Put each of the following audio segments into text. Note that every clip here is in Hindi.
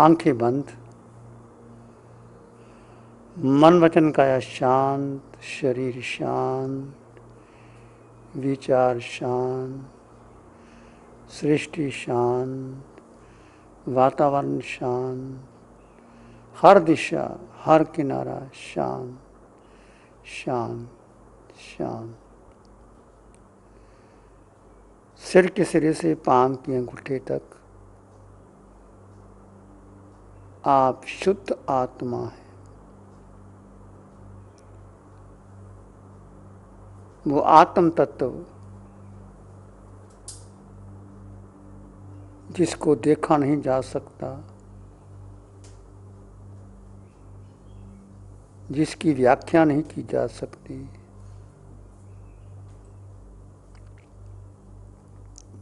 आंखें बंद, मन वचन काया शांत, शरीर शांत, विचार शांत, सृष्टि शांत, वातावरण शांत, हर दिशा हर किनारा शांत शांत शांत। सिर के सिरे से पांव की अंगूठे तक आप शुद्ध आत्मा हैं। वो आत्म तत्व जिसको देखा नहीं जा सकता, जिसकी व्याख्या नहीं की जा सकती,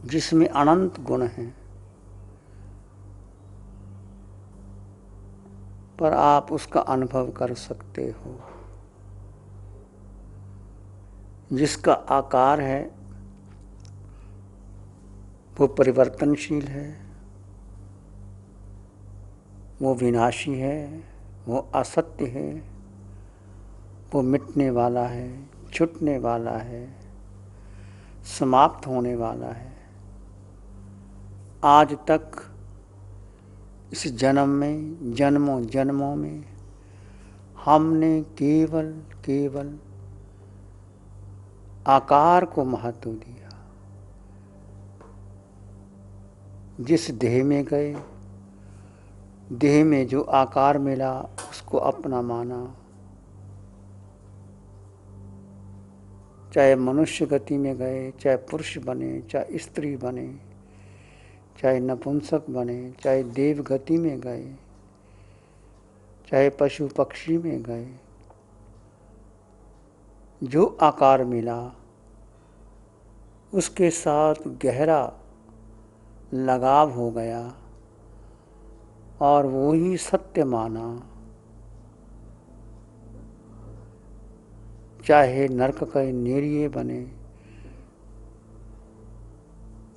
जिसमें अनंत गुण हैं, पर आप उसका अनुभव कर सकते हो। जिसका आकार है वो परिवर्तनशील है, वो विनाशी है, वो असत्य है, वो मिटने वाला है, छूटने वाला है, समाप्त होने वाला है। आज तक इस जन्म में, जन्मों जन्मों में हमने केवल केवल आकार को महत्व दिया। जिस देह में गए, देह में जो आकार मिला उसको अपना माना। चाहे मनुष्य गति में गए, चाहे पुरुष बने, चाहे स्त्री बने, चाहे नपुंसक बने, चाहे देव गति में गए, चाहे पशु पक्षी में गए, जो आकार मिला उसके साथ गहरा लगाव हो गया और वो ही सत्य माना। चाहे नरक के नेरिये बने,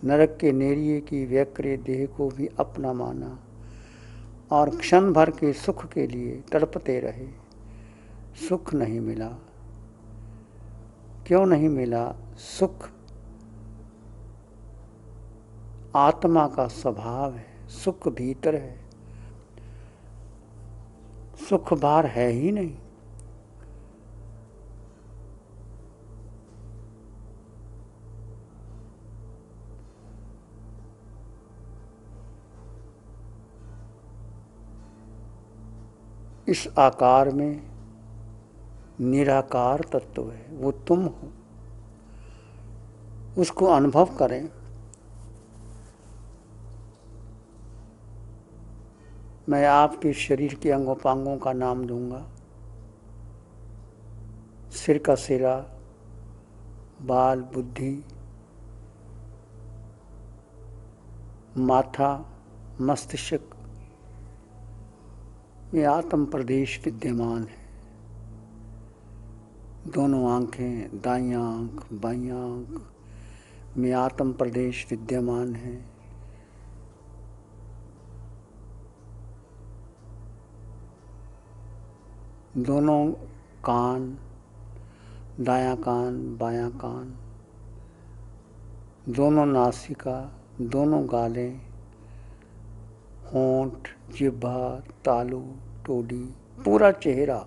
नरक के नेरिये की व्यक्रे देह को भी अपना माना और क्षण भर के सुख के लिए तड़पते रहे। सुख नहीं मिला। क्यों नहीं मिला? सुख आत्मा का स्वभाव है, सुख भीतर है, सुख बाहर है ही नहीं। इस आकार में निराकार तत्व है, वो तुम हो। उसको अनुभव करें। मैं आपके शरीर के अंगोपांगों का नाम दूंगा। सिर का सिरा, बाल, बुद्धि, माथा, मस्तिष्क में आत्म प्रदेश विद्यमान है। दोनों आंखें, दाईं आंख, बाईं आंख में आत्म प्रदेश विद्यमान है। दोनों कान, दायां कान, बायां कान, दोनों नासिका, दोनों गालें, होंठ, जिह्वा, तालू, टोडी, पूरा चेहरा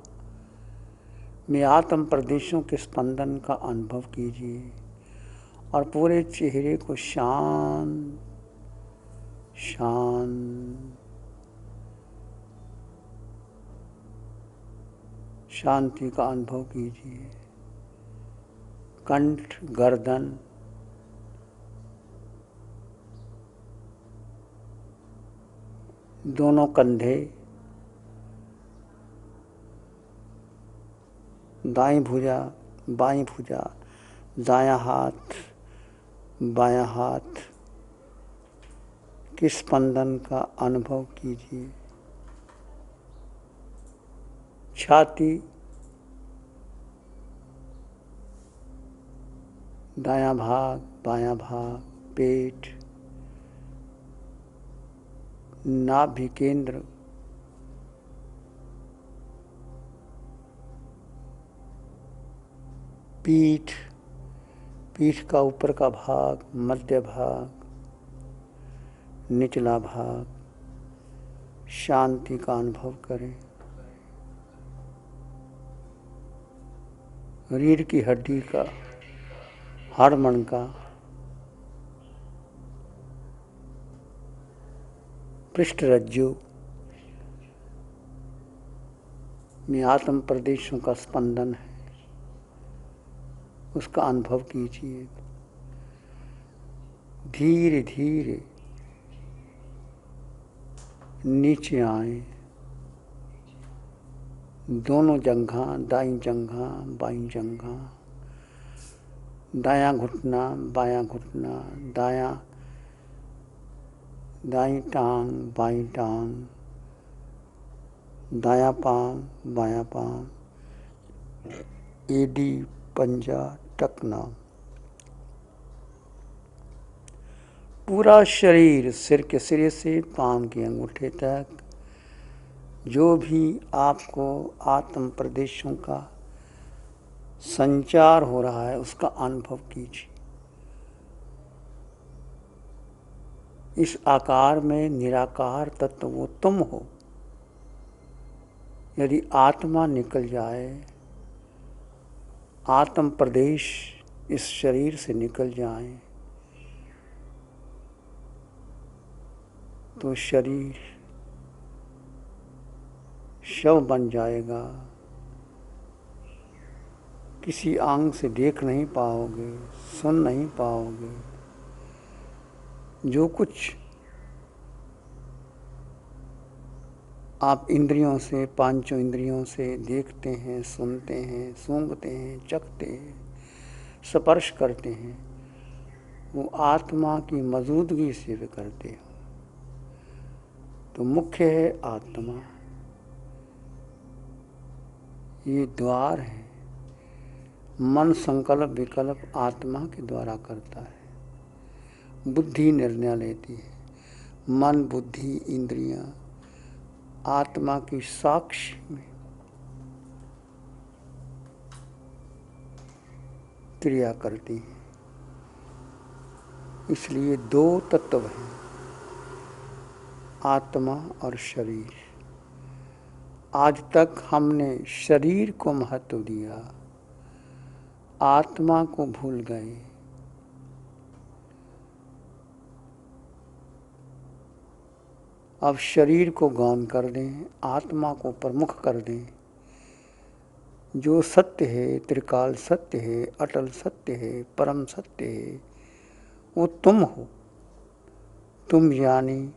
में आत्म प्रदेशों के स्पंदन का अनुभव कीजिए और पूरे चेहरे को शांत शांत शांति का अनुभव कीजिए। कंठ, गर्दन, दोनों कंधे, दाईं भुजा, बाईं भुजा, दायां हाथ, बायां हाथ के स्पंदन का अनुभव कीजिए। छाती, दायां भाग, बायां भाग, पेट, नाभि केंद्र, पीठ, पीठ का ऊपर का भाग, मध्य भाग, निचला भाग, शांति का अनुभव करें। रीढ़ की हड्डी का, हाड़मण का, पृष्ठ रज्जु में आत्म प्रदेशों का स्पंदन है, उसका अनुभव कीजिए। धीरे धीरे नीचे आए, दोनों जंघा, दाईं जंघा, बाईं जंघा, दायां घुटना, बायां घुटना, दाईं टांग, बाईं टांग, दायां पांव, बायां पांव, एडी, पंजा, टखना, पूरा शरीर, सिर के सिरे से पांव के अंगूठे तक, जो भी आपको आत्म प्रदेशों का संचार हो रहा है उसका अनुभव कीजिए। इस आकार में निराकार तत्व वो तुम हो। यदि आत्मा निकल जाए, आत्म प्रदेश इस शरीर से निकल जाए, तो शरीर शव बन जाएगा। किसी आंख से देख नहीं पाओगे, सुन नहीं पाओगे। जो कुछ आप इंद्रियों से, पांचों इंद्रियों से देखते हैं, सुनते हैं, सूंघते हैं, चखते हैं, स्पर्श करते हैं, वो आत्मा की मौजूदगी से वे करते हो। तो मुख्य है आत्मा, ये द्वार है। मन संकल्प विकल्प आत्मा के द्वारा करता है। बुद्धि निर्णय लेती है। मन, बुद्धि, इंद्रियां आत्मा की साक्षी में क्रिया करती हैं। इसलिए दो तत्व हैं, आत्मा और शरीर। आज तक हमने शरीर को महत्व दिया, आत्मा को भूल गए। अब शरीर को गौण कर दें, आत्मा को प्रमुख कर दें। जो सत्य है, त्रिकाल सत्य है, अटल सत्य है, परम सत्य है, वो तुम हो। तुम यानी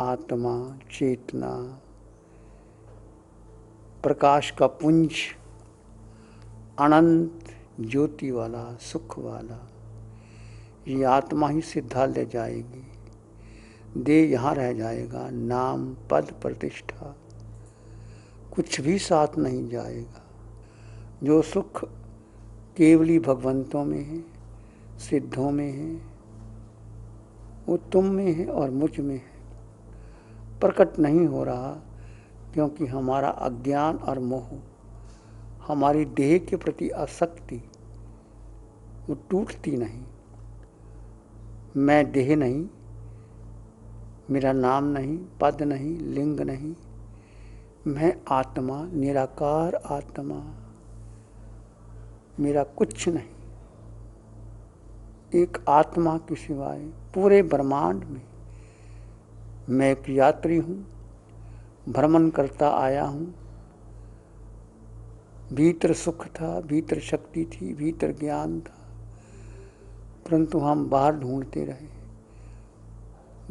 आत्मा, चेतना, प्रकाश का पुंज, अनंत ज्योति वाला, सुख वाला। ये आत्मा ही सिद्धा ले जाएगी। देह यहाँ रह जाएगा, नाम, पद, प्रतिष्ठा कुछ भी साथ नहीं जाएगा। जो सुख केवली भगवंतों में है, सिद्धों में है, वो तुम में है और मुझ में है। प्रकट नहीं हो रहा क्योंकि हमारा अज्ञान और मोह, हमारी देह के प्रति आसक्ति वो टूटती नहीं। मैं देह नहीं, मेरा नाम नहीं, पद नहीं, लिंग नहीं, मैं आत्मा, निराकार आत्मा, मेरा कुछ नहीं। एक आत्मा के सिवाय पूरे ब्रह्मांड में मैं एक यात्री हूँ, भ्रमण करता आया हूँ। भीतर सुख था, भीतर शक्ति थी, भीतर ज्ञान था, परंतु हम बाहर ढूंढते रहे,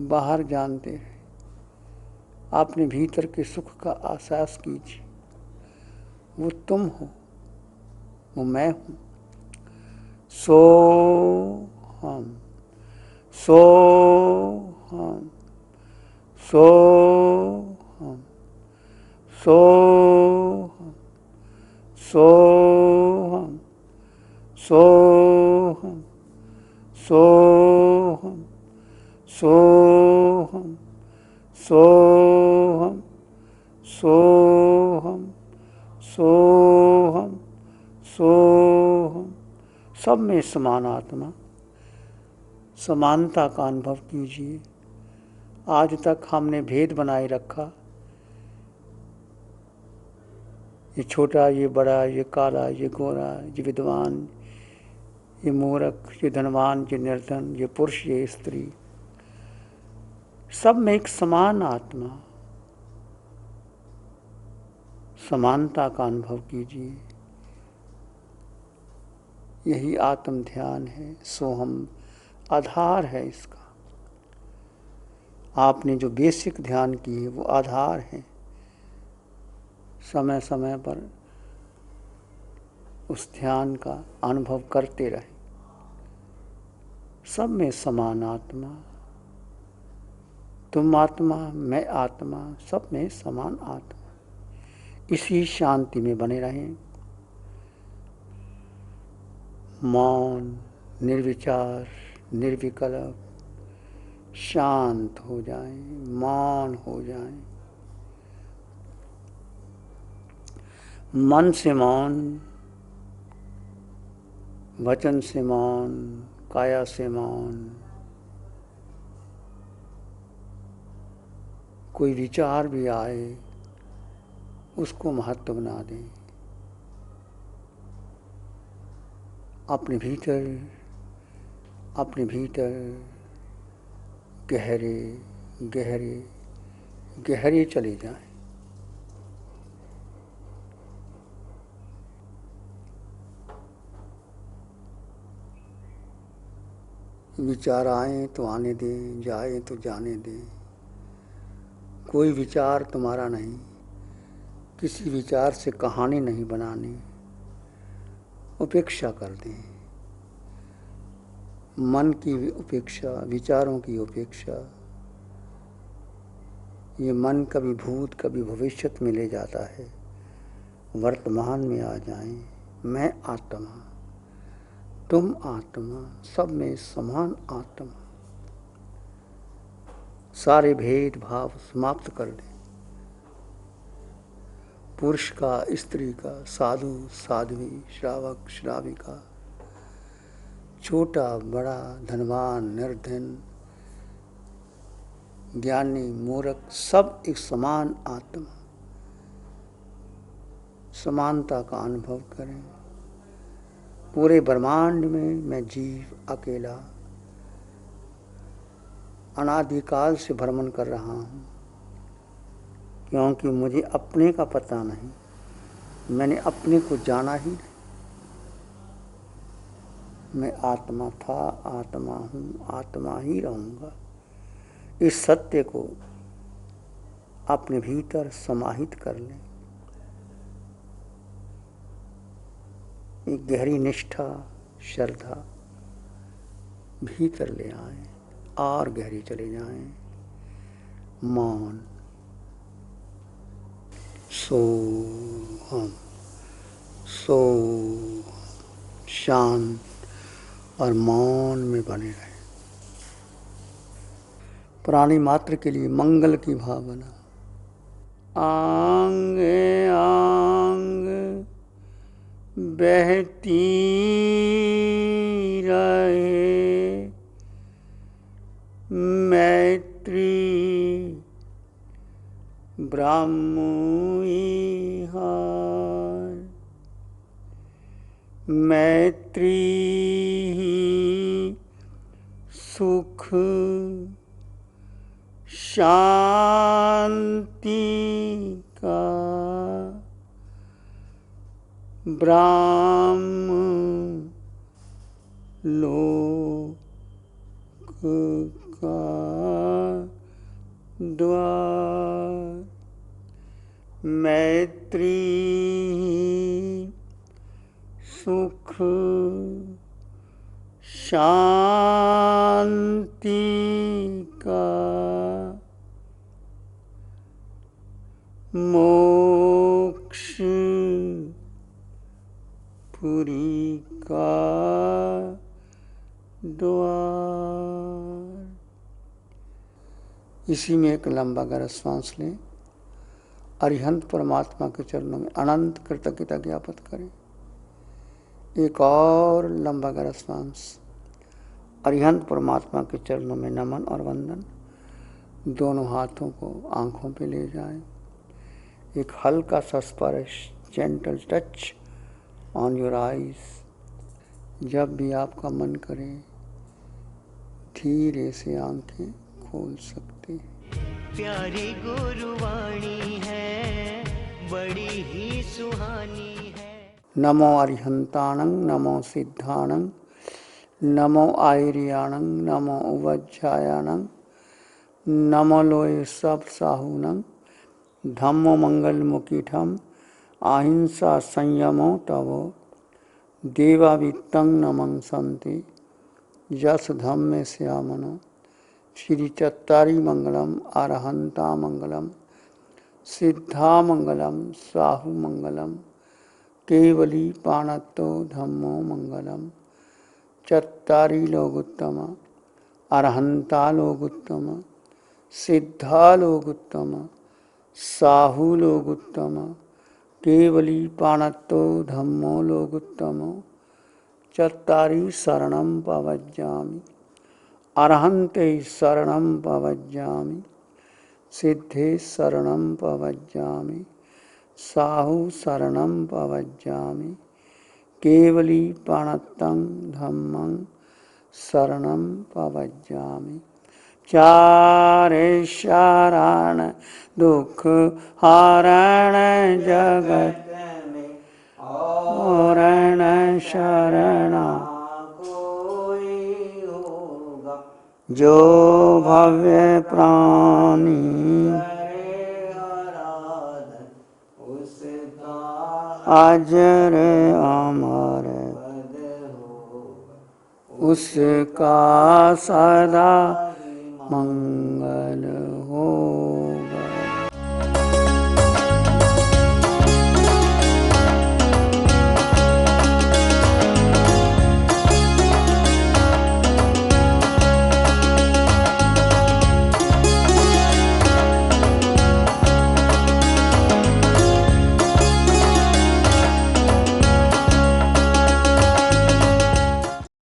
बाहर जानते रहे। आपने भीतर के सुख का एहसास कीजिए। वो तुम हो, वो मैं हूँ। सो हम, सो हम, सो हम, सो हम, सो हम, सो हम, सो हम, सो हम, सोहम सोहम सोहम सोहम। सब में समान आत्मा, समानता का अनुभव कीजिए। आज तक हमने भेद बनाए रखा, ये छोटा, ये बड़ा, ये काला, ये गोरा, ये विद्वान, ये मूर्ख, ये धनवान, ये निर्धन, ये पुरुष, ये स्त्री। सब में एक समान आत्मा, समानता का अनुभव कीजिए। यही आत्म ध्यान है, सोहम आधार है इसका। आपने जो बेसिक ध्यान किए वो आधार हैं। समय समय पर उस ध्यान का अनुभव करते रहे। सब में समान आत्मा, तुम आत्मा, मैं आत्मा, सब में समान आत्मा। इसी शांति में बने रहें। मौन, निर्विचार, निर्विकल्प, शांत हो जाएं, मौन हो जाएं। मन से मौन, वचन से मौन, काया से मौन। कोई विचार भी आए उसको महत्व ना दें। अपने भीतर गहरे गहरे गहरे चले जाएं। विचार आए तो आने दें, जाए तो जाने दें। कोई विचार तुम्हारा नहीं, किसी विचार से कहानी नहीं बनानी, उपेक्षा कर दें। मन की उपेक्षा, विचारों की उपेक्षा। ये मन कभी भूत कभी भविष्य में ले जाता है। वर्तमान में आ जाएं। मैं आत्मा, तुम आत्मा, सब में समान आत्मा। सारे भेदभाव समाप्त कर दें। पुरुष का, स्त्री का, साधु साध्वी, श्रावक श्राविका, छोटा बड़ा, धनवान निर्धन, ज्ञानी मूर्ख, सब एक समान आत्मा। समानता का अनुभव करें। पूरे ब्रह्मांड में मैं जीव अकेला अनादिकाल से भ्रमण कर रहा हूँ, क्योंकि मुझे अपने का पता नहीं। मैंने अपने को जाना ही नहीं। मैं आत्मा था, आत्मा हूँ, आत्मा ही रहूँगा। इस सत्य को अपने भीतर समाहित कर लें। एक गहरी निष्ठा, श्रद्धा भीतर ले आए और गहरी चले जाएं। मौन, सोहम सोहम, शांत और मौन में बने रहे। प्राणी मात्र के लिए मंगल की भावना। आंग आंग बहती रहे मैत्री ब्राह्मई हार। मैत्री सुख शांति का ब्रह्म लोक का द्वार। मैत्री सुख शांति का मोक्ष पुरी का द्वार। इसी में एक लंबा गहरा श्वास लें। अरिहंत परमात्मा के चरणों में अनंत कृतज्ञता ज्ञापित करें। एक और लंबा गहरा श्वास। अरिहंत परमात्मा के चरणों में नमन और वंदन। दोनों हाथों को आंखों पे ले जाएं। एक हल्का सा स्पर्श, gentle touch on your eyes. जब भी आपका मन करे धीरे से आंखें खोल सकते हैं। प्यारी गुरुवाणी है, बड़ी ही सुहानी है। नमो अरिहंताणं, नमो सिद्धाणं, नमो आयर्याणं, नमो उवज्जायाणं, नमो लोय सब साहूणं, धम्मो मंगलमुखीठम, अहिंसा संयमो तवो, देवावित्तं नमं संति, यश धम्मे श्यामनो। श्री चत्तारी मंगलम, अरहंता मंगलम, सिद्धा मंगलम, साहु मंगलम, केवली पाणत्तो धम्मो मंगलम। चत्तारी लोगुत्तम, अरहंता लोगुत्तम, सिद्धा लोगुत्तम, साहु लोगुत्तम, केवली पाणत्तो धम्मो लोगुत्तमो। चत्तारी शरणं पवज्जामि, अरहन्ते शरणं पवज्जामि, सिद्धे शरणं पवज्जामि, साहु शरणं पवज्जामि, केवली पाणत्तं धम्मं शरणं पवज्जामि। चारे शरण दुख हरण जगत में औरण शरणा कोई होगा, जो भव्य प्राणी अजर अमर उसका सदा मंगल हो।